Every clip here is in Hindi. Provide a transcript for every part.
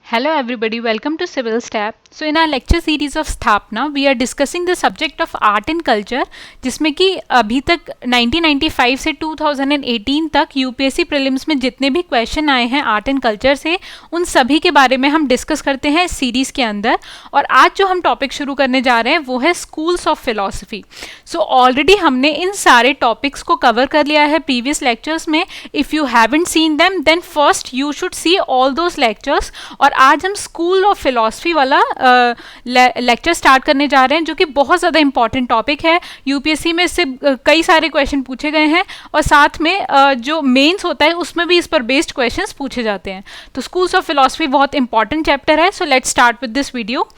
Hello everybody, welcome to Civil Step. So in our lecture series of स्थापना we are discussing the subject of art and culture, जिसमें कि अभी तक 1995 से 2018 तक यूपीएससी प्रीलिम्स में जितने भी क्वेश्चन आए हैं आर्ट एंड कल्चर से उन सभी के बारे में हम डिस्कस करते हैं इस सीरीज़ के अंदर। और आज जो हम टॉपिक शुरू करने जा रहे हैं वो है schools of philosophy. So already हमने इन सारे टॉपिक्स को कवर कर लिया है प्रीवियस लेक्चर्स में। If you haven't seen them then first you should see all those lectures. और आज हम स्कूल ऑफ फिलॉसफी वाला लेक्चर स्टार्ट करने जा रहे हैं, जो कि बहुत ज़्यादा इंपॉर्टेंट टॉपिक है। यूपीएससी में इससे कई सारे क्वेश्चन पूछे गए हैं और साथ में जो मेंस होता है उसमें भी इस पर बेस्ड क्वेश्चंस पूछे जाते हैं। तो स्कूल्स ऑफ फिलॉसफी बहुत इंपॉर्टेंट चैप्टर है। So let's start with this video.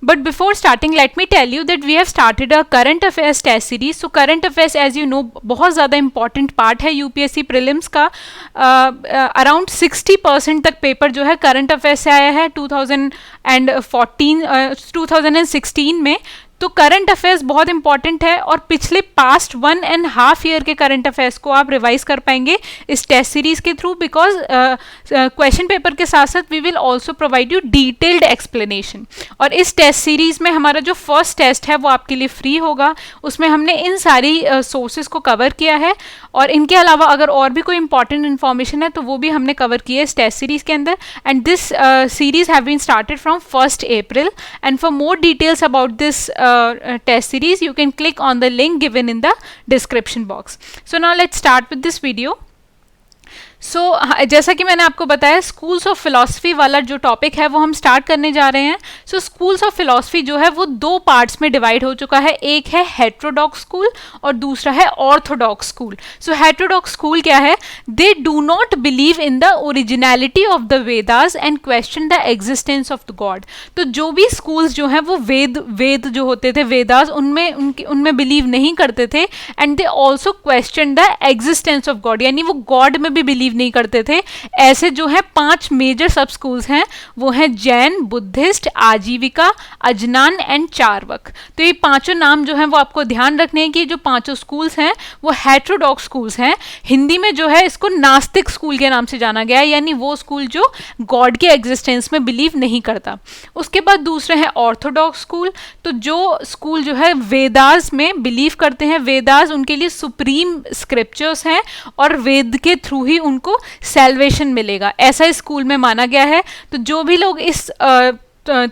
But before starting, let me tell you that we have started a current affairs test series. So current affairs, as you know, बहुत ज़्यादा important part है यूपीएससी प्रीलिम्स का। अराउंड 60% तक पेपर जो है करंट अफेयर्स से आया है 2016 में। तो करंट अफेयर्स बहुत इंपॉर्टेंट है और पिछले पास्ट 1.5 ईयर के करंट अफेयर्स को आप रिवाइज कर पाएंगे इस टेस्ट सीरीज के थ्रू, बिकॉज क्वेश्चन पेपर के साथ साथ we will also provide you detailed explanation. और इस टेस्ट सीरीज में हमारा जो फर्स्ट टेस्ट है वो आपके लिए फ्री होगा। उसमें हमने इन सारी सोर्सेज को कवर किया है और इनके अलावा अगर और भी कोई इंपॉर्टेंट इन्फॉर्मेशन है तो वो भी हमने कवर किया है इस टेस्ट सीरीज के अंदर। And this series have been started from 1st April। And for more details about this test series you can click on the link given in the description box. So now let's start with this video. जैसा कि मैंने आपको बताया स्कूल्स ऑफ फिलॉसफी वाला जो टॉपिक है वो हम स्टार्ट करने जा रहे हैं। स्कूल्स ऑफ फिलॉसफी जो है वो दो पार्ट्स में डिवाइड हो चुका है। एक है हेट्रोडॉक्स स्कूल और दूसरा है ऑर्थोडॉक्स स्कूल। हेट्रोडॉक्स स्कूल क्या है? They do not believe in the originality of the Vedas and question the existence of the God. तो जो भी स्कूल्स जो हैं वो वेद जो होते थे वेदास उनमें बिलीव नहीं करते थे। And they also question the existence of God, यानी वो गॉड में भी बिलीव नहीं करते थे। ऐसे जो है 5 मेजर सब स्कूल्स हैं वो हैं जैन, बुद्धिस्ट, आजीविका, अजनान एंड चार्वक। तो ये पांचों नाम जो हैं वो आपको ध्यान रखने हैं कि जो पांचों स्कूल्स हैं वो हेट्रोडॉक्स स्कूल्स हैं। हिंदी में जो है इसको नास्तिक स्कूल के नाम से जाना गया है, यानी वो स्कूल जो गॉड के एग्जिस्टेंस में बिलीव नहीं करता। उसके बाद दूसरे हैं ऑर्थोडॉक्स स्कूल। तो जो स्कूल जो है वेदास में बिलीव करते हैं, वेदास उनके लिए सुप्रीम स्क्रिप्चर्स हैं और वेद के थ्रू ही उनको सैल्वेशन मिलेगा, ऐसा इस स्कूल में माना गया है। तो जो भी लोग इस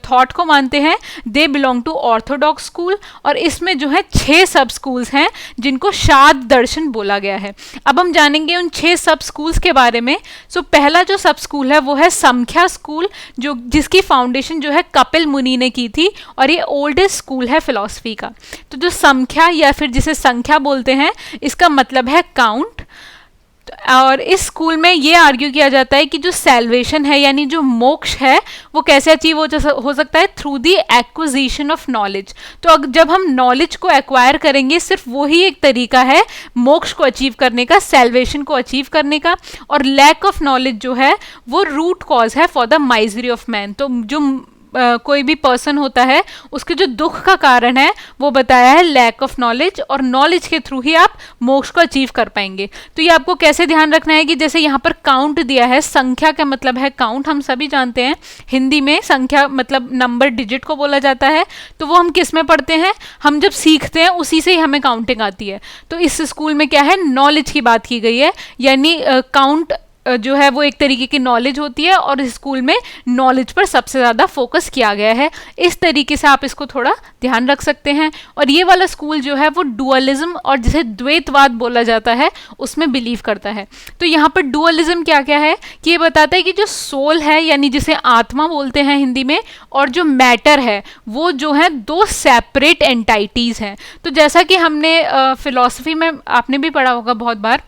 थॉट को मानते हैं they belong to orthodox school. और इसमें जो है 6 सब स्कूल्स हैं जिनको शाद दर्शन बोला गया है। अब हम जानेंगे उन 6 सब स्कूल्स के बारे में। पहला जो सब स्कूल है वो है संख्या स्कूल, जिसकी फाउंडेशन जो है कपिल मुनि ने की थी और ये ओल्डेस्ट स्कूल है फिलॉसफी का। तो जो संख्या या फिर जिसे संख्या बोलते हैं इसका मतलब है काउंट। और इस स्कूल में ये आर्ग्यू किया जाता है कि जो सैल्वेशन है यानी जो मोक्ष है वो कैसे अचीव हो सकता है? Through the acquisition of knowledge. तो जब हम नॉलेज को एक्वायर करेंगे सिर्फ वही एक तरीका है मोक्ष को अचीव करने का, सैल्वेशन को अचीव करने का। और लैक ऑफ नॉलेज जो है वो रूट कॉज है for the misery of man. तो जो कोई भी पर्सन होता है उसके जो दुख का कारण है वो बताया है लैक ऑफ नॉलेज, और नॉलेज के थ्रू ही आप मोक्ष को अचीव कर पाएंगे। तो ये आपको कैसे ध्यान रखना है कि जैसे यहाँ पर काउंट दिया है, संख्या का मतलब है काउंट, हम सभी जानते हैं हिंदी में संख्या मतलब नंबर, डिजिट को बोला जाता है। तो वो हम किस में पढ़ते हैं? हम जब सीखते हैं उसी से ही हमें काउंटिंग आती है। तो इस स्कूल में क्या है? नॉलेज की बात की गई है, यानी काउंट जो है वो एक तरीके की नॉलेज होती है और इस स्कूल में नॉलेज पर सबसे ज़्यादा फोकस किया गया है। इस तरीके से आप इसको थोड़ा ध्यान रख सकते हैं। और ये वाला स्कूल जो है वो डुअलिज्म और जिसे द्वैतवाद बोला जाता है उसमें बिलीव करता है। तो यहाँ पर डुअलिज्म क्या क्या है कि ये बताता है कि जो सोल है यानी जिसे आत्मा बोलते हैं हिंदी में, और जो मैटर है वो जो है 2 सेपरेट एंटाइटीज़ हैं। तो जैसा कि हमने फिलॉसफी में आपने भी पढ़ा होगा बहुत बार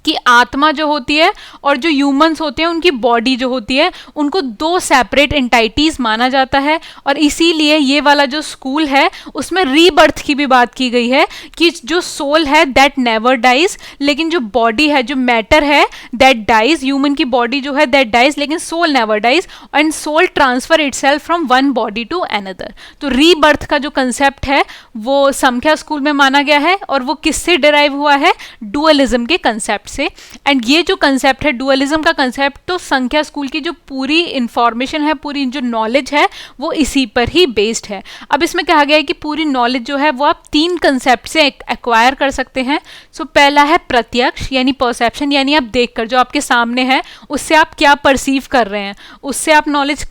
कि आत्मा जो होती है और जो ह्यूमंस होते हैं उनकी बॉडी जो होती है उनको 2 सेपरेट एंटाइटीज माना जाता है। और इसीलिए ये वाला जो स्कूल है उसमें रीबर्थ की भी बात की गई है कि जो सोल है दैट नेवर डाइज, लेकिन जो बॉडी है जो मैटर है दैट डाइज। ह्यूमन की बॉडी जो है दैट डाइज लेकिन soul never dies, and soul transfer itself from one body to another. तो रीबर्थ का जो कंसेप्ट है वो संख्या स्कूल में माना गया है और वो किससे डिराइव हुआ है? डुअलिज्म के कंसेप्ट से। एंड ये जो कंसेप्ट है डुअलिज्म का कंसेप्ट, तो संख्या स्कूल की जो पूरी इंफॉर्मेशन है, पूरी जो नॉलेज है वो इसी पर ही बेस्ड है। अब इसमें कहा गया है कि पूरी नॉलेज जो है वो आप 3 कंसेप्ट से एक्वायर कर सकते हैं। सो पहला है प्रत्यक्ष यानी परसेप्शन, यानी आप देखकर जो आपके सामने है उससे आप क्या परसीव कर रहे हैं, उससे आप नॉलेज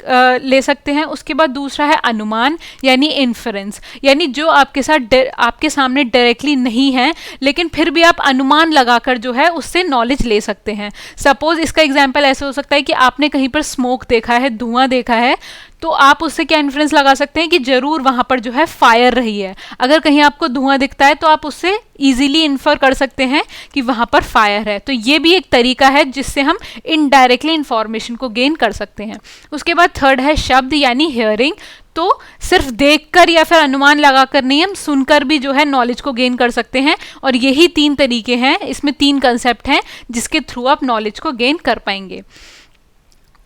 ले सकते हैं। उसके बाद दूसरा है अनुमान यानी इन्फरेंस, यानी जो आपके साथ आपके सामने डायरेक्टली नहीं है लेकिन फिर भी आप अनुमान लगाकर जो है उससे नॉलेज ले सकते हैं। सपोज इसका एग्जांपल ऐसे हो सकता है कि आपने कहीं पर स्मोक देखा है, धुआं देखा है, तो आप उससे क्या इन्फ्रेंस लगा सकते हैं कि जरूर वहां पर जो है फायर रही है। अगर कहीं आपको धुआं दिखता है तो आप उससे इजीली इन्फर कर सकते हैं कि वहां पर फायर है। तो ये भी एक तरीका है जिससे हम इनडायरेक्टली इंफॉर्मेशन को गेन कर सकते हैं। उसके बाद थर्ड है शब्द यानी हियरिंग, तो सिर्फ देखकर या फिर अनुमान लगाकर नहीं, हम सुनकर भी जो है नॉलेज को गेन कर सकते हैं। और यही 3 तरीके हैं, इसमें 3 कंसेप्ट हैं जिसके थ्रू आप नॉलेज को गेन कर पाएंगे।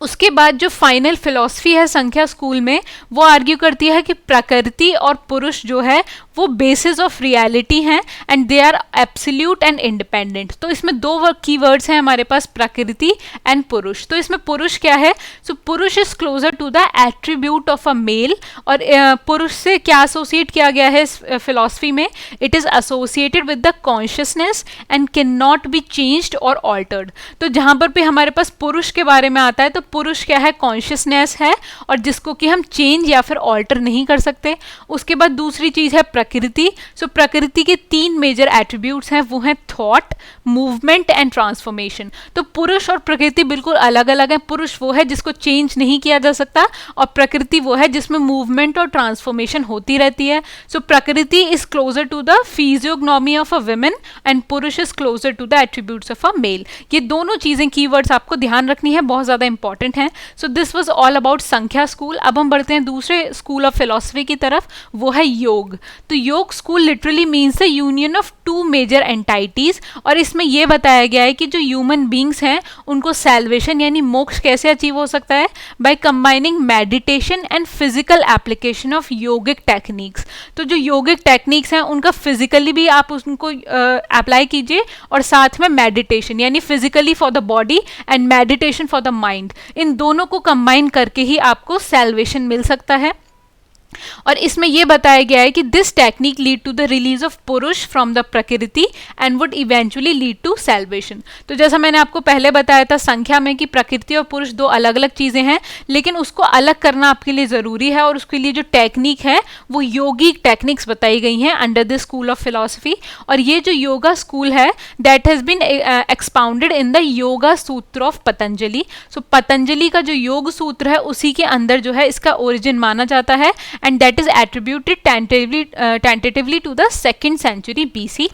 उसके बाद जो फाइनल फिलॉसफी है संख्या स्कूल में, वो आर्ग्यू करती है कि प्रकृति और पुरुष जो है वो बेसिस ऑफ रियलिटी हैं and they are absolute and independent. तो इसमें 2 कीवर्ड्स हैं हमारे पास, प्रकृति एंड पुरुष। तो इसमें पुरुष क्या है, सो पुरुष is closer to the attribute of a male. और पुरुष से क्या एसोसिएट किया गया है इस फिलॉसफी में, it is associated with the consciousness and can not be changed और ऑल्टर्ड। तो जहां पर भी हमारे पास पुरुष के बारे में आता है तो पुरुष क्या है, कॉन्शियसनेस है और जिसको कि हम चेंज या फिर ऑल्टर नहीं कर सकते। उसके बाद दूसरी चीज है प्रकृति। सो प्रकृति के 3 मेजर एट्रीब्यूट्स हैं, वो हैं थॉट, मूवमेंट एंड ट्रांसफॉर्मेशन। तो पुरुष और प्रकृति बिल्कुल अलग अलग है। पुरुष वो है जिसको चेंज नहीं किया जा सकता और प्रकृति वो है जिसमें मूवमेंट और ट्रांसफॉर्मेशन होती रहती है। So Prakriti is closer to the physiognomy of a women and Purusha is closer to the attributes of a male. ये दोनों चीजें कीवर्ड्स आपको ध्यान रखनी है, बहुत ज्यादा इंपॉर्टेंट हैं। So this was all about संख्या स्कूल। अब हम बढ़ते हैं दूसरे स्कूल ऑफ फिलॉसफी की तरफ, वो है योग। तो योग school literally means the union of 2 major entities. और इसमें यह बताया गया है कि जो ह्यूमन बींग्स हैं उनको सैल्वेशन यानी मोक्ष कैसे अचीव हो सकता है, by combining meditation and physical application of yogic techniques. तो जो योगिक टेक्निक्स हैं उनका फिजिकली भी आप उनको अप्लाई कीजिए और साथ में मेडिटेशन यानी physically for the body and meditation for the mind, इन दोनों को कंबाइन करके ही आपको सैल्वेशन मिल सकता है। और इसमें यह बताया गया है कि this technique lead to the release of पुरुष फ्रॉम द प्रकृति and would eventually lead to salvation. तो जैसा मैंने आपको पहले बताया था संख्या में कि प्रकृति और पुरुष 2 अलग अलग चीजें हैं, लेकिन उसको अलग करना आपके लिए जरूरी है और उसके लिए जो टेक्निक है वो योगिक टेक्निक्स बताई गई हैं under the school of philosophy. और ये जो योगा स्कूल है that has been expounded in the yoga sutra of Patanjali. सो पतंजलि का जो योग सूत्र है उसी के अंदर जो है इसका ओरिजिन माना जाता है and that is attributed tentatively to the 2nd century BC।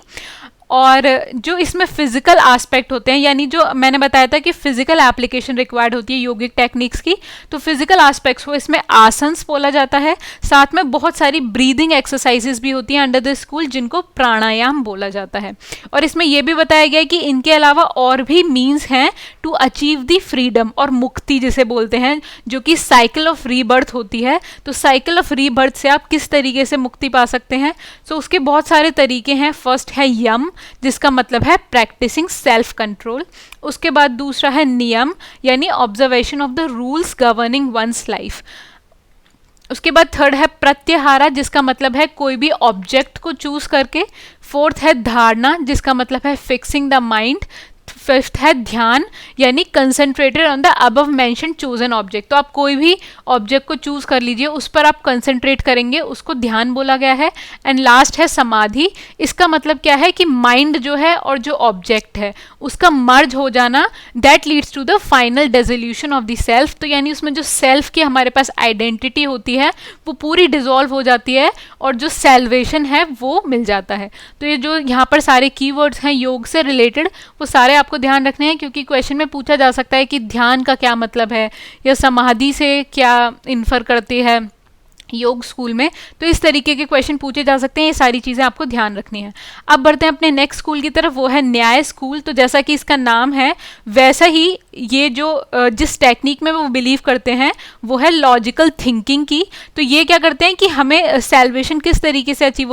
और जो इसमें फिजिकल एस्पेक्ट होते हैं, यानी जो मैंने बताया था कि फिजिकल एप्लीकेशन रिक्वायर्ड होती है योगिक टेक्निक्स की, तो फिजिकल एस्पेक्ट्स को इसमें आसन्स बोला जाता है। साथ में बहुत सारी ब्रीदिंग एक्सरसाइजेस भी होती हैं अंडर द स्कूल जिनको प्राणायाम बोला जाता है। और इसमें यह भी बताया गया है कि इनके अलावा और भी मीन्स हैं टू अचीव द फ्रीडम और मुक्ति जिसे बोलते हैं, जो कि साइकिल ऑफ रीबर्थ होती है। तो साइकिल ऑफ रीबर्थ से आप किस तरीके से मुक्ति पा सकते हैं, तो उसके बहुत सारे तरीके हैं। फर्स्ट है यम, जिसका मतलब है प्रैक्टिसिंग सेल्फ कंट्रोल। उसके बाद दूसरा है नियम यानी observation of the rules governing one's life. उसके बाद थर्ड है प्रत्याहारा, जिसका मतलब है कोई भी ऑब्जेक्ट को चूज करके। फोर्थ है धारणा, जिसका मतलब है फिक्सिंग द माइंड। फिफ्थ है ध्यान यानी concentrated on the above mentioned chosen object. तो आप कोई भी ऑब्जेक्ट को चूज कर लीजिए, उस पर आप कंसंट्रेट करेंगे, उसको ध्यान बोला गया है। एंड लास्ट है समाधि। इसका मतलब क्या है कि माइंड जो है और जो ऑब्जेक्ट है उसका मर्ज हो जाना, that leads to the final dissolution of the self. तो यानी उसमें जो सेल्फ की हमारे पास आइडेंटिटी होती है वो पूरी डिसॉल्व हो जाती है और जो सैल्वेशन है वो मिल जाता है। तो ये जो यहाँ पर सारे कीवर्ड्स हैं योग से रिलेटेड वो सारे आपको ध्यान रखने हैं, क्योंकि क्वेश्चन में पूछा जा सकता है कि ध्यान का क्या मतलब है या समाधि से क्या इन्फर करती है योग स्कूल में। तो इस तरीके के क्वेश्चन पूछे जा सकते हैं, ये सारी चीज़ें आपको ध्यान रखनी है। अब बढ़ते हैं अपने नेक्स्ट स्कूल की तरफ, वो है न्याय स्कूल। तो जैसा कि इसका नाम है वैसा ही ये जो जिस टेक्निक में वो बिलीव करते हैं वो है लॉजिकल थिंकिंग की। तो ये क्या करते हैं कि हमें सेल्वेशन किस तरीके से अचीव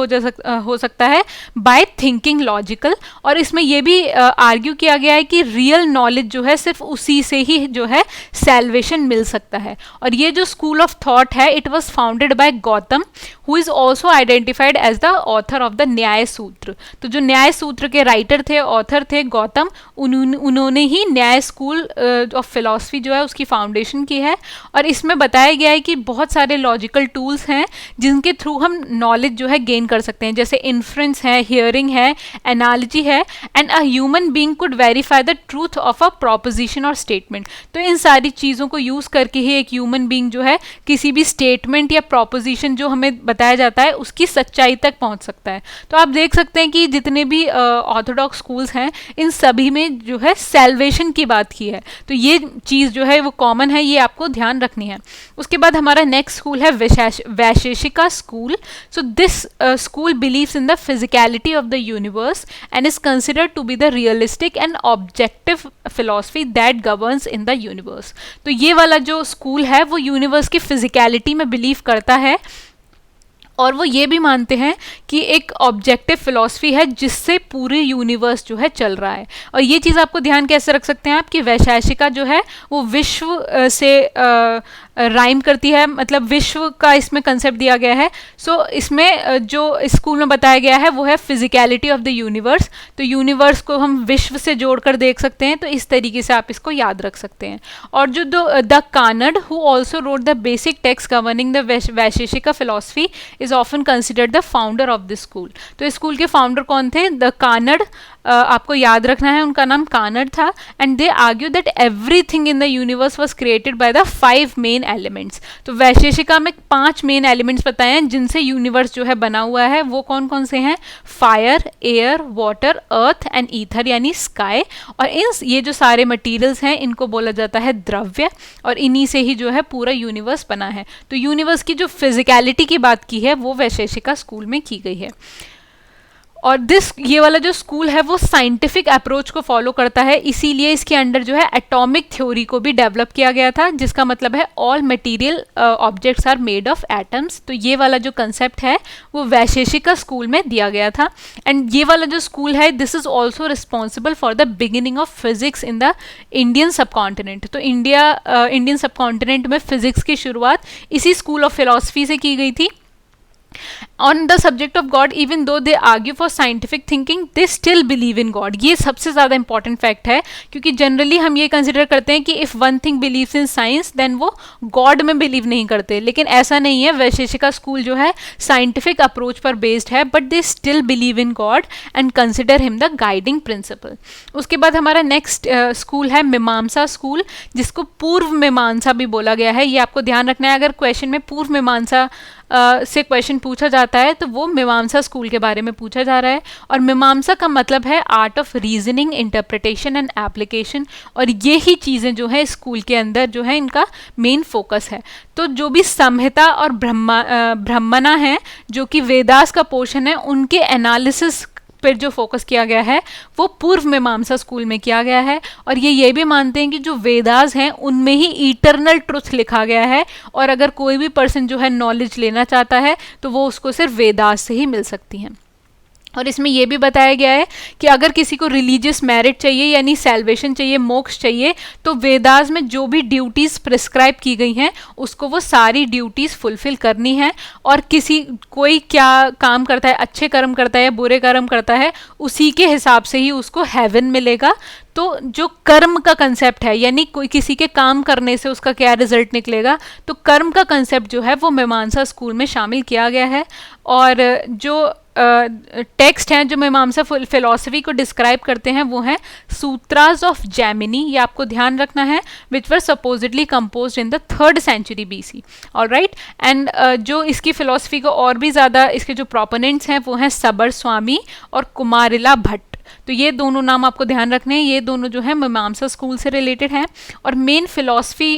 हो सकता है, बाय थिंकिंग लॉजिकल। और इसमें ये भी आर्ग्यू किया गया है कि रियल नॉलेज जो है सिर्फ उसी से ही जो है सेल्वेशन मिल सकता है। और ये जो स्कूल ऑफ थॉट है, it was founded by Gautam, who is also identified as the author of the न्याय सूत्र। तो जो न्याय सूत्र के राइटर थे, ऑथर थे गौतम, उन्होंने ही न्याय स्कूल ऑफ फिलॉसफी जो है उसकी फाउंडेशन की है। और इसमें बताया गया है कि बहुत सारे लॉजिकल टूल्स हैं जिनके थ्रू हम नॉलेज जो है गेन कर सकते हैं, जैसे इन्फ्रेंस है, हियरिंग है, एनालॉजी है, and a human being could verify the truth of a proposition और स्टेटमेंट। तो इन सारी चीज़ों को यूज़ करके ही एक ह्यूमन बीइंग जो है किसी भी स्टेटमेंट या प्रोपोजिशन जो हमें बताया जाता है उसकी सच्चाई तक पहुंच सकता है। तो आप देख सकते हैं कि जितने भी ऑर्थोडॉक्स स्कूल्स हैं इन सभी में जो है सेल्वेशन की बात की है। तो ये चीज़ जो है वो कॉमन है, ये आपको ध्यान रखनी है। उसके बाद हमारा नेक्स्ट स्कूल है Vaisheshika school. So this school believes in the physicality of the universe and is considered to be the realistic and objective philosophy that governs in the universe. तो ये वाला जो स्कूल है वो यूनिवर्स की फिजिकलिटी में बिलीव करता है और वो ये भी मानते हैं कि एक ऑब्जेक्टिव फिलॉसफी है जिससे पूरे यूनिवर्स जो है चल रहा है। और ये चीज़ आपको ध्यान कैसे रख सकते हैं आप कि वैशेषिका जो है वो विश्व से राइम करती है, मतलब विश्व का इसमें कंसेप्ट दिया गया है। सो इसमें जो स्कूल में बताया गया है वो है फिजिकलिटी ऑफ द यूनिवर्स। तो यूनिवर्स को हम विश्व से जोड़कर देख सकते हैं, तो इस तरीके से आप इसको याद रख सकते हैं। और जो the Kanad who also wrote the basic text governing the Vaisheshika philosophy is often considered the founder of this school. तो स्कूल के फाउंडर कौन थे? द कानड। आपको याद रखना है उनका नाम कानड था। And they argue that everything in the universe was created by the 5 main elements. तो वैशेषिका में 5 मेन एलिमेंट्स बताए हैं जिनसे यूनिवर्स जो है बना हुआ है। वो कौन कौन से हैं? Fire, air, water, earth and ether यानी स्काई। और ये जो सारे मटीरियल्स हैं इनको बोला जाता है द्रव्य, और इन्हीं से ही जो है पूरा यूनिवर्स बना है। तो यूनिवर्स की जो फिजिकलिटी की बात की है वो वैशेषिका स्कूल में की गई है। और ये वाला जो स्कूल है वो साइंटिफिक अप्रोच को फॉलो करता है, इसीलिए इसके अंडर जो है एटॉमिक थ्योरी को भी डेवलप किया गया था, जिसका मतलब है all material objects are made of atoms. तो ये वाला जो कंसेप्ट है वो वैशेषिका स्कूल में दिया गया था। एंड ये वाला जो स्कूल है this is also responsible for the beginning of physics in the Indian subcontinent. तो इंडियन सबकॉन्टिनेंट में फिजिक्स की शुरुआत इसी स्कूल ऑफ फिलॉसफी से की गई थी। On the subject of God, even though they argue for scientific thinking, they still believe in God. ये सबसे ज़्यादा important fact है, क्योंकि जनरली हम ये कंसिडर करते हैं कि if one thing believes in science, then वो God में बिलीव नहीं करते, लेकिन ऐसा नहीं है। वैशेषिका स्कूल जो है साइंटिफिक अप्रोच पर बेस्ड है, but they still believe in God and consider him the guiding principal. उसके बाद हमारा नेक्स्ट स्कूल है मीमांसा स्कूल, जिसको पूर्व मीमांसा भी बोला गया है। ये आपको ध्यान रखना है, अगर क्वेश्चन में पूर्व मीमांसा से क्वेश्चन पूछा जाता है तो वो मीमांसा स्कूल के बारे में पूछा जा रहा है। और मीमांसा का मतलब है art of reasoning, interpretation and application. और ये ही चीज़ें जो है स्कूल के अंदर जो है इनका मेन फोकस है। तो जो भी संहिता और ब्रह्मणा है जो कि वेदास का पोर्शन है, उनके एनालिसिस पर जो फोकस किया गया है वो पूर्व मीमांसा स्कूल में किया गया है। और ये भी मानते हैं कि जो वेदास हैं उनमें ही इटर्नल ट्रुथ लिखा गया है, और अगर कोई भी पर्सन जो है नॉलेज लेना चाहता है तो वो उसको सिर्फ वेदास से ही मिल सकती हैं। और इसमें यह भी बताया गया है कि अगर किसी को रिलीजियस मेरिट चाहिए यानी सैल्वेशन चाहिए, मोक्ष चाहिए, तो वेदास में जो भी ड्यूटीज़ प्रिस्क्राइब की गई हैं उसको वो सारी ड्यूटीज़ फुलफिल करनी है। और कोई क्या काम करता है, अच्छे कर्म करता है या बुरे कर्म करता है, उसी के हिसाब से ही उसको हेवन मिलेगा। तो जो कर्म का कंसेप्ट है, यानी कोई किसी के काम करने से उसका क्या रिजल्ट निकलेगा, तो कर्म का कंसेप्ट जो है वो मीमांसा स्कूल में शामिल किया गया है। और जो टेक्स्ट हैं जो मीमांसा फिलॉसफी को डिस्क्राइब करते हैं वो हैं सूत्रास ऑफ जैमिनी। ये आपको ध्यान रखना है, which were supposedly composed in the 3rd century BC। Alright. And जो इसकी फिलॉसफी को और भी ज़्यादा इसके जो प्रोपोनेंट्स हैं वो हैं सबर स्वामी और कुमारिला भट्ट। तो ये दोनों नाम आपको ध्यान रखने हैं, ये दोनों जो है मीमांसा स्कूल से रिलेटेड हैं। और मेन फिलॉसफी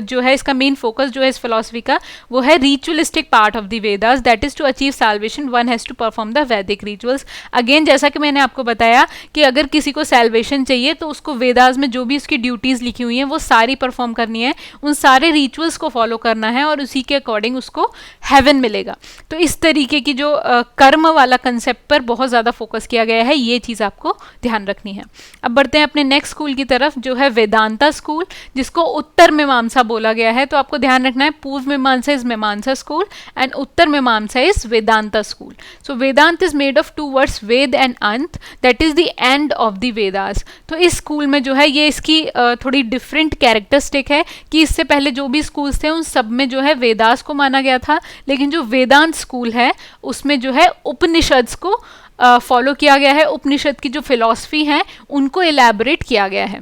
जो है, इसका मेन फोकस जो है इस फिलॉसफी का, वो है ritualistic part of the Vedas, that is to achieve salvation one has to perform the Vedic rituals. Again जैसा कि मैंने आपको बताया कि अगर किसी को सैल्वेशन चाहिए तो उसको वेदास में जो भी उसकी ड्यूटीज लिखी हुई हैं वो सारी परफॉर्म करनी है, उन सारे रिचुअल्स को फॉलो करना है और उसी के अकॉर्डिंग उसको हेवन मिलेगा। तो इस तरीके की जो कर्म वाला कंसेप्ट पर बहुत ज़्यादा फोकस किया गया है, ये चीज़ आपको ध्यान रखनी है। अब बढ़ते हैं अपने नेक्स्ट स्कूल की तरफ, जो है वेदांता स्कूल, जिसको उत्तर मीमांसा बोला गया है। तो आपको ध्यान रखना है, पूर्व मीमांसा इज मीमांसा school and Uttar Mimamsa is Vedanta school. So Vedanta is made of two words Veda and anta, that is the end of the Vedas. तो इस स्कूल में जो है ये इसकी थोड़ी डिफरेंट कैरेक्टरिस्टिक है कि इससे पहले जो भी स्कूल्स थे उन सब में जो है वेदास को माना गया था, लेकिन जो वेदांत स्कूल है उसमें जो है उपनिषद्स को फॉलो किया गया है। उपनिषद की जो फिलॉसफी है उनको एलैबोरेट किया गया है।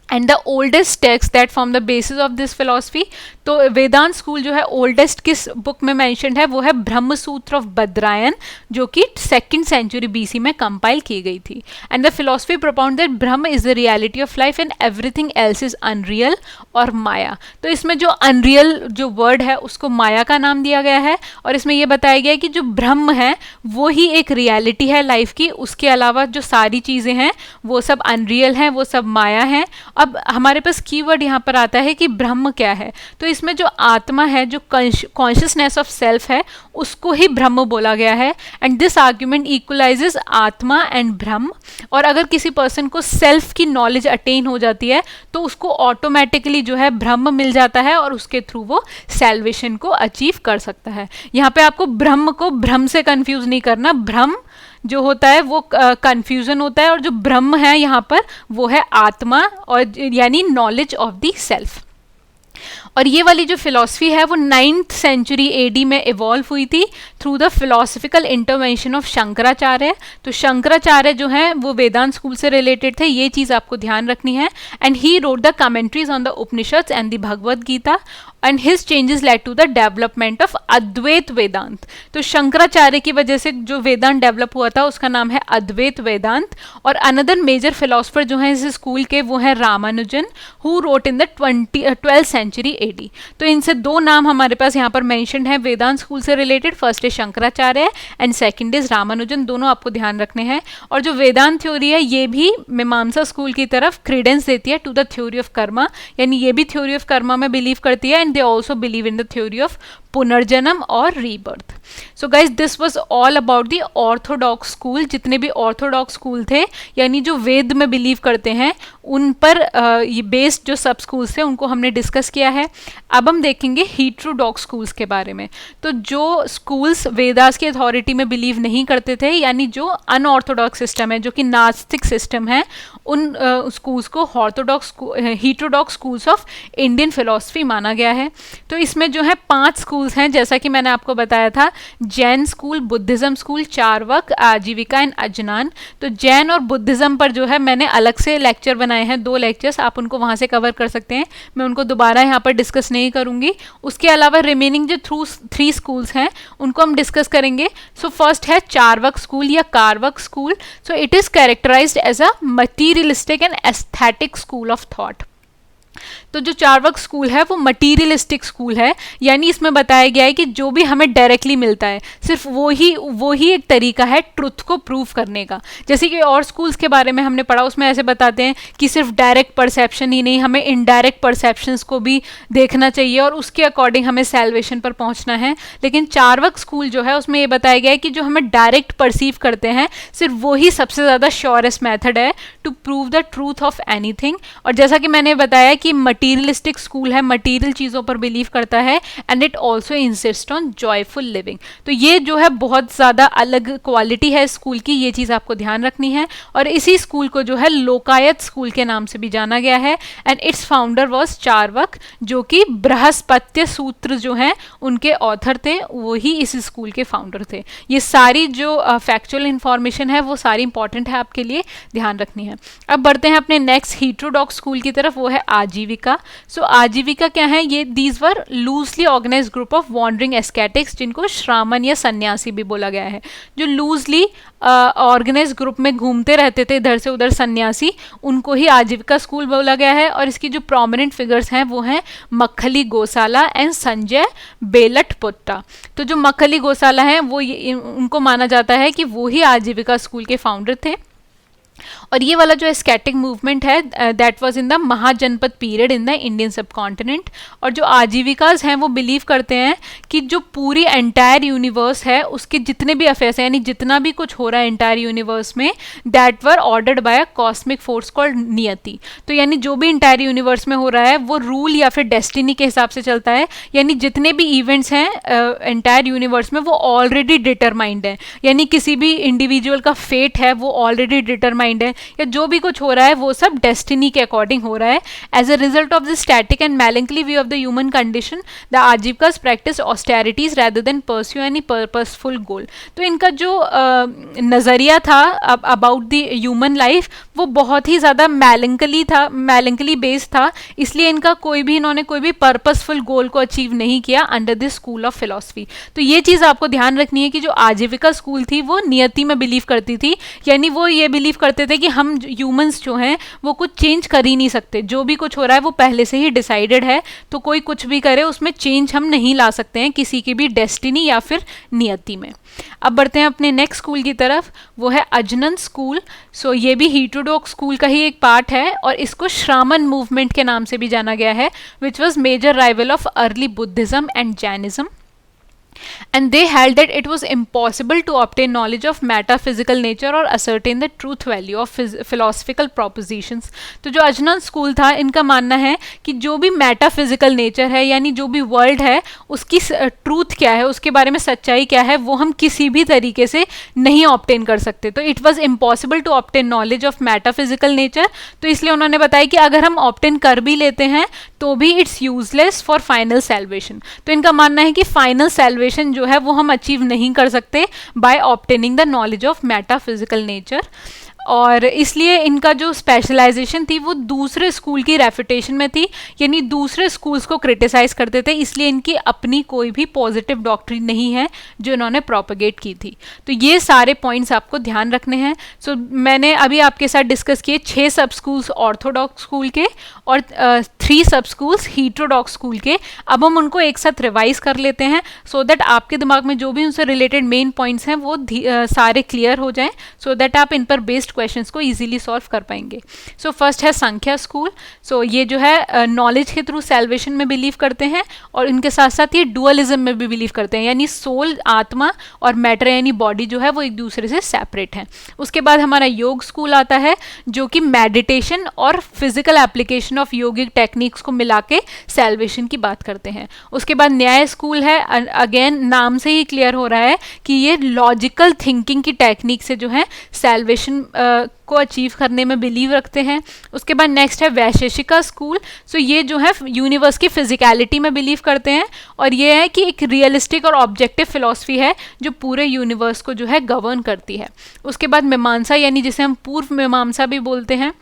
And the oldest text that form the basis of this philosophy, तो वेदांत स्कूल जो है ओल्डेस्ट किस बुक में मेंशन्ड है, वो है ब्रह्म सूत्र ऑफ बद्रायन, जो कि 2nd सेंचुरी BC में कंपाइल की गई थी। And the philosophy propounded that Brahman is the reality of life and everything else is unreal और माया। तो इसमें जो अनरियल जो वर्ड है उसको माया का नाम दिया गया है, और इसमें यह बताया गया है कि जो ब्रह्म है वो ही एक रियलिटी है लाइफ की, उसके अलावा जो सारी चीज़ें हैं वो सब अनरियल हैं, वो सब माया हैं। अब हमारे पास कीवर्ड यहाँ पर आता है कि ब्रह्म क्या है, तो इसमें जो आत्मा है, जो कॉन्शियसनेस ऑफ सेल्फ है, उसको ही ब्रह्म बोला गया है। एंड दिस आर्ग्यूमेंट इक्वलाइजेस आत्मा एंड ब्रह्म। और अगर किसी पर्सन को सेल्फ की नॉलेज अटेन हो जाती है तो उसको ऑटोमेटिकली जो है ब्रह्म मिल जाता है और उसके थ्रू वो सैल्वेशन को अचीव कर सकता है। यहाँ पे आपको ब्रह्म को भ्रम से कंफ्यूज नहीं करना, भ्रम जो होता है वो कंफ्यूजन होता है, और जो ब्रह्म है यहाँ पर वो है आत्मा, और यानी नॉलेज ऑफ द सेल्फ। और ये वाली जो फिलॉसफी है वो 9th सेंचुरी AD में इवॉल्व हुई थी through the philosophical intervention of Shankaracharya. तो शंकराचार्य जो है वो वेदांत स्कूल से रिलेटेड थे, ये चीज़ आपको ध्यान रखनी है। And he wrote the commentaries on the Upanishads and the Bhagavad Gita, and his changes led to the development of Advaita Vedanta. तो शंकराचार्य की वजह से जो वेदांत डेवलप हुआ था उसका नाम है अद्वैत वेदांत। और अनदर मेजर फिलोसफर जो है इस स्कूल के वो है Ramanujan, who wrote in the 12th century AD। तो इनसे दो नाम हमारे पास यहाँ पर मेंशन्ड है वेदांत स्कूल से related, first is Shankaracharya and second is Ramanujan, दोनों आपको ध्यान रखने हैं। और जो वेदांत थ्योरी है ये भी मीमांसा स्कूल की तरफ क्रेडेंस देती है to the theory of karma, यानी ये भी थ्योरी ऑफ कर्मा में बिलीव करती है, and they also believe in the theory of पुनर्जन्म और rebirth. So guys this was all about the Orthodox school. जितने भी ऑर्थोडॉक्स स्कूल थे यानी जो वेद में बिलीव करते हैं उन पर ये बेस्ड जो सब स्कूल्स थे उनको हमने डिस्कस किया है। अब हम देखेंगे हीट्रोडॉक्स स्कूल्स के बारे में। तो जो स्कूल्स वेदास की अथॉरिटी में बिलीव नहीं करते थे, यानी जो अनऑर्थोडॉक्स सिस्टम है, जो कि नास्तिक सिस्टम है, उन स्कूल्स को हीट्रोडॉक्स स्कूल्स ऑफ इंडियन फिलोसफी माना गया है। तो इसमें जो है 5 स्कूल्स हैं, जैसा कि मैंने आपको बताया था, Jain school, Buddhism school, Charvaka, Ajivika and अजनान। तो जैन और बुद्धिज्म पर जो है मैंने अलग से लेक्चर बनाए हैं, 2 लेक्चर्स, आप उनको वहाँ से कवर कर सकते हैं, मैं उनको दोबारा यहाँ पर डिस्कस नहीं करूँगी। उसके अलावा रिमेनिंग जो 3 स्कूल्स हैं उनको हम डिस्कस करेंगे। सो फर्स्ट है चारवाक स्कूल या Carvaka school. So it is characterized as a materialistic and aesthetic school of thought. तो जो चारवाक स्कूल है वो मटीरियलिस्टिक स्कूल है, यानी इसमें बताया गया है कि जो भी हमें डायरेक्टली मिलता है सिर्फ वो ही एक तरीका है ट्रुथ को प्रूव करने का। जैसे कि और स्कूल्स के बारे में हमने पढ़ा, उसमें ऐसे बताते हैं कि सिर्फ डायरेक्ट परसेप्शन ही नहीं, हमें इनडायरेक्ट परसेप्शंस को भी देखना चाहिए और उसके अकॉर्डिंग हमें सैल्वेशन पर पहुंचना है। लेकिन चारवाक स्कूल जो है उसमें ये बताया गया है कि जो हमें डायरेक्ट परसीव करते हैं सिर्फ वो ही सबसे ज़्यादा श्योरेस्ट मेथड है to prove the truth of anything. और जैसा कि मैंने बताया कि मटीरियलिस्टिक स्कूल है, मटीरियल चीज़ों पर बिलीव करता है, and it also insist on joyful living. तो ये जो है बहुत ज़्यादा अलग क्वालिटी है स्कूल की, ये चीज़ आपको ध्यान रखनी है। और इसी स्कूल को जो है लोकायत स्कूल के नाम से भी जाना गया है, and its founder was Charvaka, जो कि बृहस्पत्य सूत्र जो हैं उनके ऑथर थे, वो ही इस स्कूल के फाउंडर थे। ये सारी जो फैक्चुअल इंफॉर्मेशन है वो सारी इंपॉर्टेंट है, आपके लिए ध्यान रखनी है। अब बढ़ते हैं अपने नेक्स्ट हीट्रोडॉक्स स्कूल की तरफ, वो है आजीविका। आजीविका। सो आजीविका क्या है, ये these were loosely organize group of wandering ascetics, जिनको श्रामण या सन्यासी भी बोला गया है। जो लूजली ऑर्गेनाइज ग्रुप में घूमते रहते थे इधर से उधर सन्यासी, उनको ही आजीविका स्कूल बोला गया है। और इसकी जो प्रोमिनेंट फिगर्स हैं वो हैं मक्खली गोसाला एंड संजय बेलटपुट्टा। तो जो मक्खली गोसाला हैं वो उनको माना जाता है कि वो ही आजीविका स्कूल के फाउंडर थे। और ये वाला जो एस्केटिक मूवमेंट है that was in the Mahajanapada period in the Indian subcontinent. और जो आजीविकाज हैं वो बिलीव करते हैं कि जो पूरी एंटायर यूनिवर्स है उसके जितने भी अफेयर्स हैं, यानी जितना भी कुछ हो रहा है एंटायर यूनिवर्स में, that were ordered bye a cosmic force called नियति। तो यानी जो भी एंटायर यूनिवर्स में हो रहा है वो रूल या फिर डेस्टिनी के हिसाब से चलता है। यानी जितने भी इवेंट्स हैं एंटायर यूनिवर्स में वो ऑलरेडी डिटरमाइंड है, यानी किसी भी इंडिविजुअल का फेट है वो ऑलरेडी डिटरमाइंड है, या जो भी कुछ हो रहा है वो सब डेस्टिनी के अकॉर्डिंग हो रहा है। As a result of this static and melancholy view of the human condition, the Ajivikas practice austerities rather than pursue any purposeful goal। तो इनका जो नज़रिया था अबाउट द ह्यूमन लाइफ वो बहुत ही ज़्यादा melancholy था, melancholy बेस्ड था, इसलिए इनका इन्होंने कोई भी पर्पसफुल गोल को अचीव नहीं किया under this school of philosophy. तो ये चीज़ आपको ध्यान रखनी है कि जो आजीविका स्कूल थी वो नियति में बिलीव करती थी, यानी वो ये बिलीव करते थे कि हम ह्यूमंस जो हैं वो कुछ चेंज कर ही नहीं सकते, जो भी कुछ हो रहा है वो पहले से ही डिसाइडेड है, तो कोई कुछ भी करे उसमें चेंज हम नहीं ला सकते हैं किसी की भी डेस्टिनी या फिर नियति में। अब बढ़ते हैं अपने नेक्स्ट स्कूल की तरफ, वो है अजनन स्कूल। सो ये भी हेटेरोडॉक्स स्कूल का ही एक पार्ट है और इसको श्रामण मूवमेंट के नाम से भी जाना गया है, which was major rival of early Buddhism and Jainism. And they held that it was impossible to obtain knowledge of metaphysical nature or ascertain the truth value of philosophical propositions। तो जो अजनन स्कूल था इनका मानना है कि जो भी मेटाफिजिकल नेचर है, यानी जो भी वर्ल्ड है उसकी ट्रूथ क्या है, उसके बारे में सच्चाई क्या है, वो हम किसी भी तरीके से नहीं ऑब्टेन कर सकते। तो it was impossible to obtain knowledge of metaphysical nature. तो इसलिए उन्होंने बताया कि अगर हम ऑब्टेन कर भी लेते हैं तो भी it's useless for final salvation. तो इनका मानना है कि फाइनल सैल्वेशन जो है वो हम अचीव नहीं कर सकते by obtaining the knowledge of metaphysical nature. और इसलिए इनका जो स्पेशलाइजेशन थी वो दूसरे स्कूल की रेफिटेशन में थी, यानी दूसरे स्कूल्स को क्रिटिसाइज करते थे, इसलिए इनकी अपनी कोई भी पॉजिटिव डॉक्ट्रिन नहीं है जो इन्होंने प्रोपेगेट की थी। तो ये सारे पॉइंट्स आपको ध्यान रखने हैं। सो मैंने अभी आपके साथ डिस्कस किए 6 सब स्कूल्स ऑर्थोडॉक्स स्कूल के और 3 सब स्कूल्स हेटेरोडॉक्स स्कूल के। अब हम उनको एक साथ रिवाइज कर लेते हैं सो दैट आपके दिमाग में जो भी उनसे रिलेटेड मेन पॉइंट्स हैं वो सारे क्लियर हो जाएं, सो दैट आप इन पर बेस्ड क्वेश्चंस को इजीली सॉल्व कर पाएंगे। सो फर्स्ट है संख्या स्कूल। सो ये जो है नॉलेज के थ्रू सैल्वेशन में बिलीव करते हैं और इनके साथ साथ ये डुअलिज्म में भी बिलीव करते हैं, यानी सोल आत्मा और मैटर यानी बॉडी जो है वो एक दूसरे से सेपरेट है। उसके बाद हमारा योग स्कूल आता है जो कि मेडिटेशन और physical application of yogic techniques को मिला के सैल्वेशन की बात करते हैं। उसके बाद न्याय स्कूल है, अगेन नाम से ही क्लियर हो रहा है कि ये लॉजिकल थिंकिंग की टेक्निक से जो है सैल्वेशन को अचीव करने में बिलीव रखते हैं। उसके बाद नेक्स्ट है वैशेषिका स्कूल। सो ये जो है यूनिवर्स की फिजिकलिटी में बिलीव करते हैं और ये है कि एक रियलिस्टिक और ऑब्जेक्टिव फिलॉसफी है जो पूरे यूनिवर्स को जो है गवर्न करती है। उसके बाद मीमांसा यानी जिसे हम पूर्व मीमांसा भी बोलते हैं,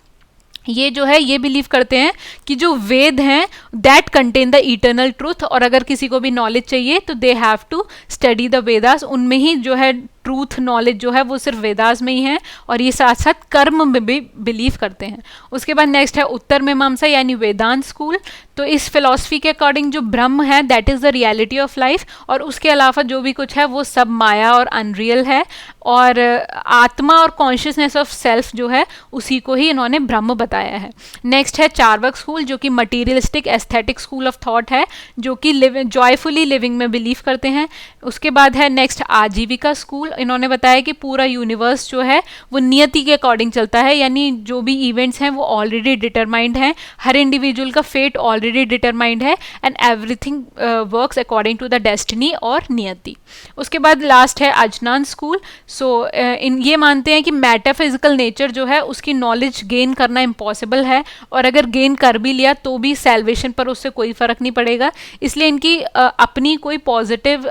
ये जो है ये बिलीव करते हैं कि जो वेद हैं that contain the eternal truth, और अगर किसी को भी नॉलेज चाहिए तो they have to study the Vedas. उनमें ही जो है ट्रूथ नॉलेज जो है वो सिर्फ वेदास में ही है और ये साथ साथ कर्म में भी बिलीव करते हैं। उसके बाद नेक्स्ट है उत्तर मीमांसा यानी वेदांत स्कूल। तो इस फिलॉसफी के अकॉर्डिंग जो ब्रह्म है that is the reality of life और उसके अलावा जो भी कुछ है वो सब माया और अनरियल है, और आत्मा और कॉन्शियसनेस ऑफ सेल्फ जो है उसी को ही इन्होंने ब्रह्म बताया है। नेक्स्ट है चार्वाक स्कूल जो कि materialistic aesthetic school of thought है जो कि जॉयफुली लिविंग में बिलीव करते हैं। उसके बाद है नेक्स्ट आजीविका स्कूल। इन्होंने बताया कि पूरा यूनिवर्स जो है वो नियति के अकॉर्डिंग चलता है, यानी जो भी इवेंट्स हैं वो ऑलरेडी डिटरमाइंड हैं, हर इंडिविजुअल का फेट ऑलरेडी डिटरमाइंड है and everything works according to the destiny और नियति। उसके बाद लास्ट है अजनान स्कूल। सो इन ये मानते हैं कि मेटाफिजिकल नेचर जो है उसकी नॉलेज गेन करना इम्पॉसिबल है, और अगर गेन कर भी लिया तो भी सैल्वेशन पर उससे कोई फ़र्क नहीं पड़ेगा। इसलिए इनकी अपनी कोई पॉजिटिव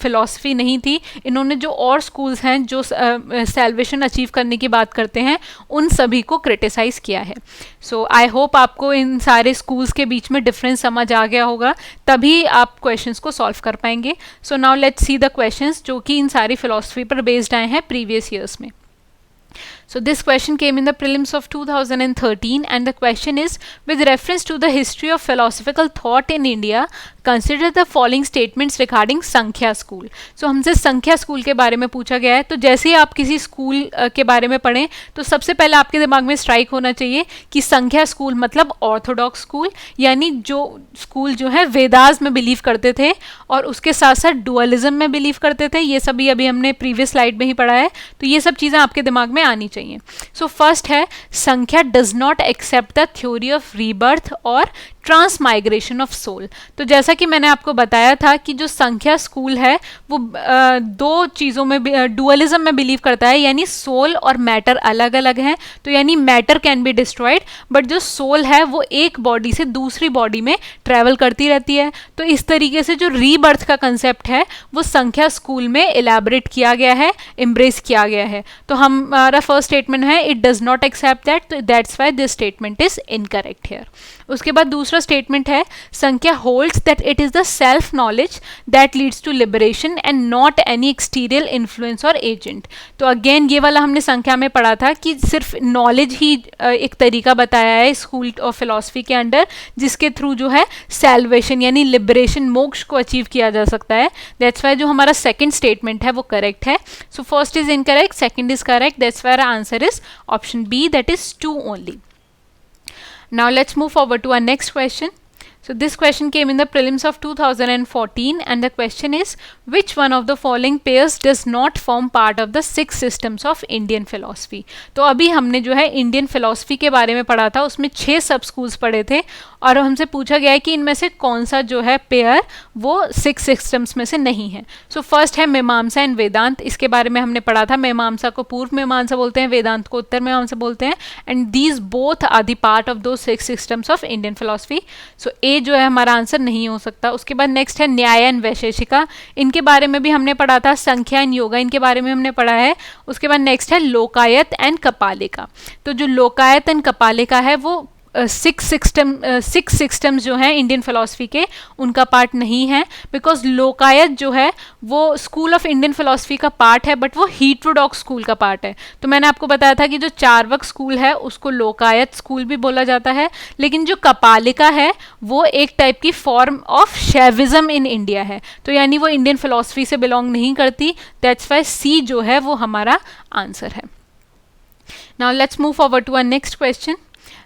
फिलॉसफी नहीं थी। इन्होंने जो और स्कूल्स हैं जो सैल्वेशन अचीव करने की बात करते हैं उन सभी को क्रिटिसाइज़ किया है। सो आई होप आपको इन सारे स्कूल्स के बीच में डिफरेंस समझ आ गया होगा, तभी आप क्वेश्चंस को सॉल्व कर पाएंगे। So now let's see the questions जो कि इन सारी फिलॉसफी पर बेस्ड आए हैं प्रीवियस ईयर्स में। So this question came in the prelims of 2013, and the question is, with reference to the history of philosophical thought in India, consider the following statements regarding संख्या स्कूल। So हमसे संख्या स्कूल के बारे में पूछा गया है। तो जैसे ही आप किसी स्कूल के बारे में पढ़ें तो सबसे पहले आपके दिमाग में स्ट्राइक होना चाहिए कि संख्या स्कूल मतलब ऑर्थोडॉक्स स्कूल, यानी जो स्कूल जो है वेदास में बिलीव करते थे और उसके साथ साथ डुअलिज्म में बिलीव करते थे। ये सभी अभी हमने प्रीवियस स्लाइड में ही पढ़ा है, तो ये सब चीज़ें आपके दिमाग में आनी चाहिए। सो फर्स्ट है, Samkhya does not accept the theory of rebirth और ट्रांसमाइग्रेशन ऑफ सोल। तो जैसा कि मैंने आपको बताया था कि जो संख्या स्कूल है वो दो चीज़ों में डुअलिज्म में बिलीव करता है, यानी सोल और मैटर अलग अलग हैं। तो यानी matter can be destroyed, but जो सोल है वो एक बॉडी से दूसरी बॉडी में ट्रैवल करती रहती है। तो इस तरीके से जो रीबर्थ का कंसेप्ट है वो संख्या स्कूल में एलैबोरेट किया गया है, एम्ब्रेस किया गया है। तो हमारा फर्स्ट स्टेटमेंट है it does not accept that, तो that's why this statement is incorrect here. उसके बाद दूसरा स्टेटमेंट है Samkhya holds that it is the self knowledge that leads to liberation and not any exterior influence और एजेंट। तो अगेन ये वाला हमने संख्या में पढ़ा था कि सिर्फ नॉलेज ही एक तरीका बताया है स्कूल ऑफ फिलॉसफी के अंडर जिसके थ्रू जो है सैल्वेशन यानी लिबरेशन, मोक्ष को अचीव किया जा सकता है। दैट्स वाई जो हमारा सेकंड स्टेटमेंट है वो करेक्ट है। So first is incorrect, second is correct, that's why answer is option B, that is 2 only. Now let's move forward to our next question. So this question came in the prelims of 2014, and the question is, which one of the following pairs does not form part of the 6 systems of Indian philosophy? तो अभी हमने जो है इंडियन फिलॉसफी के बारे में पढ़ा था, उसमें 6 सब स्कूल्स पढ़े थे और हमसे पूछा गया है कि इनमें से कौन सा जो है पेयर वो 6 सिस्टम्स में से नहीं है। सो फर्स्ट है मीमांसा एंड वेदांत। इसके बारे में हमने पढ़ा था, मीमांसा को पूर्व मीमांसा बोलते हैं, वेदांत को उत्तर मीमांसा बोलते हैं, and these both are the part of दो 6 systems of Indian philosophy. So a जो है हमारा आंसर नहीं हो सकता। उसके बाद नेक्स्ट है न्याय एंड वैशेषिका। इनके बारे में भी हमने पढ़ा था, संख्या एंड योगा इनके बारे में हमने पढ़ा है। उसके बाद नेक्स्ट है लोकायत एंड कपालिका। तो जो लोकायत एंड कपालिका है वो 6 सिस्टम्स जो हैं इंडियन फिलॉसफी के उनका पार्ट नहीं है, बिकॉज लोकायत जो है वो स्कूल ऑफ इंडियन फिलॉसफी का पार्ट है, बट वो हीट्रोडॉक्स स्कूल का पार्ट है। तो मैंने आपको बताया था कि जो चार्वक स्कूल है उसको लोकायत स्कूल भी बोला जाता है, लेकिन जो कपालिका है वो एक टाइप की form of Shaivism in India है, तो यानी वो इंडियन फिलॉसफी से बिलोंग नहीं करती। दैट्स वाई सी जो है वो हमारा आंसर है। Now let's move forward to our next question.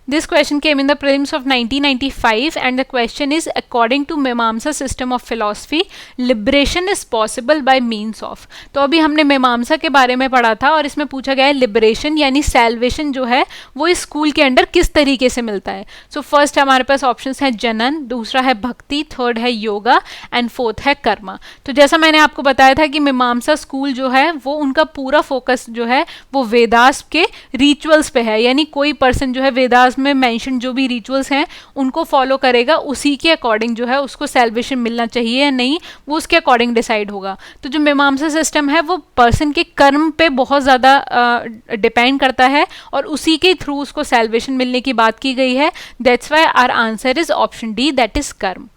This question came in the prelims of 1995, and the question is, according to मीमांसा system of philosophy, liberation is possible by means of। तो अभी हमने मीमांसा के बारे में पढ़ा था और इसमें पूछा गया है लिबरेशन यानी सैल्वेशन जो है वो इस स्कूल के अंडर किस तरीके से मिलता है। सो फर्स्ट हमारे पास ऑप्शंस हैं जनन, दूसरा है भक्ति, थर्ड है योगा एंड फोर्थ है कर्मा। तो जैसा मैंने आपको बताया था कि मीमांसा स्कूल जो है वो उनका पूरा फोकस जो है वो वेदास के रिचुअल्स पे है, यानी कोई पर्सन जो है वेदास में मेंशन जो भी रिचुअल्स हैं उनको फॉलो करेगा, उसी के अकॉर्डिंग जो है उसको सैल्वेशन मिलना चाहिए या नहीं वो उसके अकॉर्डिंग डिसाइड होगा। तो जो मीमांसा सिस्टम है वो पर्सन के कर्म पे बहुत ज़्यादा डिपेंड करता है और उसी के थ्रू उसको सैल्वेशन मिलने की बात की गई है। That's why our answer is option D, that is karma.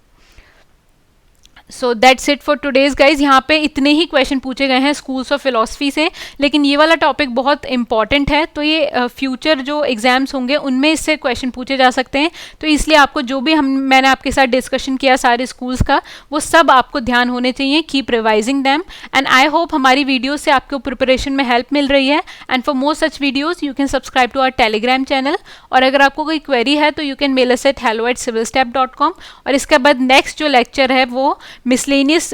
So that's it for today's guys. यहाँ पे इतने ही क्वेश्चन पूछे गए हैं स्कूल्स ऑफ फिलॉसफी से, लेकिन ये वाला टॉपिक बहुत इंपॉर्टेंट है, तो ये फ्यूचर जो एग्जाम्स होंगे उनमें इससे क्वेश्चन पूछे जा सकते हैं। तो इसलिए आपको जो भी मैंने आपके साथ डिस्कशन किया सारे स्कूल्स का वो सब आपको ध्यान होने चाहिए। Keep revising them, and I hope हमारी वीडियो से आपको प्रिपरेशन में हेल्प मिल रही है। And for more such videos you can subscribe to our Telegram channel, और अगर आपको कोई क्वेरी है तो you can mail us at hello@civilstep.com। और इसके बाद नेक्स्ट जो लेक्चर है वो मिसलेनियस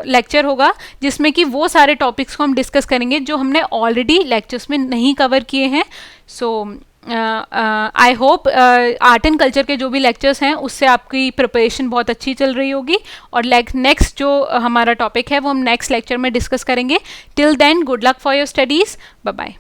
लेक्चर होगा जिसमें कि वो सारे टॉपिक्स को हम डिस्कस करेंगे जो हमने ऑलरेडी लेक्चर्स में नहीं कवर किए हैं। So I hope art and culture के जो भी लेक्चर्स हैं उससे आपकी प्रिपरेशन बहुत अच्छी चल रही होगी, और नेक्स्ट जो हमारा टॉपिक है वो हम नेक्स्ट लेक्चर में डिस्कस करेंगे. Till then, good luck for your studies. Bye bye.